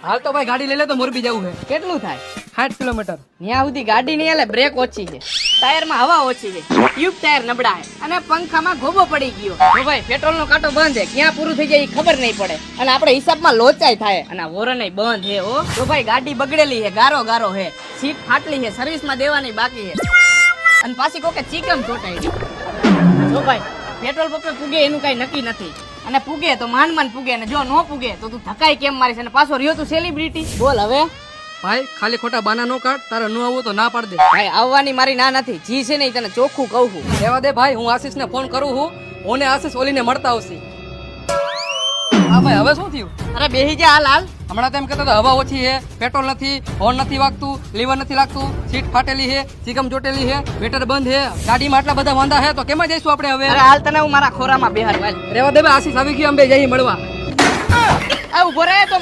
હાલ તો ભાઈ ગાડી લઈ લે તો મોરબી જવું છે. કેટલું થાય? 60 કિલોમીટર. ત્યાં સુધી ગાડી નહીં હાલે, બ્રેક ઓછી છે, ટાયરમાં હવા ઓછી છે, ટ્યુબ ટાયર નબળા છે અને પંખામાં ગોબો પડી ગયો. જો ભાઈ પેટ્રોલનો કાંટો બંધ છે, ક્યાં પૂરું થઈ જાય એ ખબર નહીં પડે અને આપણે હિસાબમાં લોચાઈ થાય અને વોરન બંધ છે. હો જો ભાઈ ગાડી બગડેલી છે, ગારો ગારો છે, સીટ ફાટલી છે, સર્વિસમાં દેવાની બાકી છે અને પાછી કોકે ચીકમ ચોટાઈ. જો ભાઈ પેટ્રોલ પંપે પૂગે એનું કઈ નક્કી નથી અને પૂગે તો માંડ પૂગે અને જો નો પૂગે તો તું ધકાઈ કેમ મારીશ અને પાછો રહ્યો તું સેલિબ્રિટી. બોલ હવે ભાઈ ખાલી ખોટા બાના નો કાઢ, તારે ન આવવું તો ના પાડ દે. ભાઈ આવવાની મારી ના નથી, જી છે ને ઈ તને ચોખ્ખું કહું છું. રહેવા દે ભાઈ, હું આશીષને ફોન કરું છું, ઓને આશીષ ઓલીને મળતા આવશે. હા ભાઈ હવે શું થયું? અરે બેહી જા હાલ હાલ. હમણાં તેમ કહેતો હવા ઓછી છે, પેટ્રોલ નથી, હોર્ન નથી વાગતું, લીવર નથી લાગતું, સીટ ફાટેલી છે, ચીકમ ચોટેલી છે, મીટર બંધ છે, ગાડીમાં આટલા બધા વાંધા છે તો કેમાં જઈશું આપણે હવે? અરે હાલ તને હું મારા ખોરામાં બેહાર. રહેવા દે ભાઈ, આશીષ આવી ગયો, અંબે જઈ મળવા. આ ઉભો રહે તો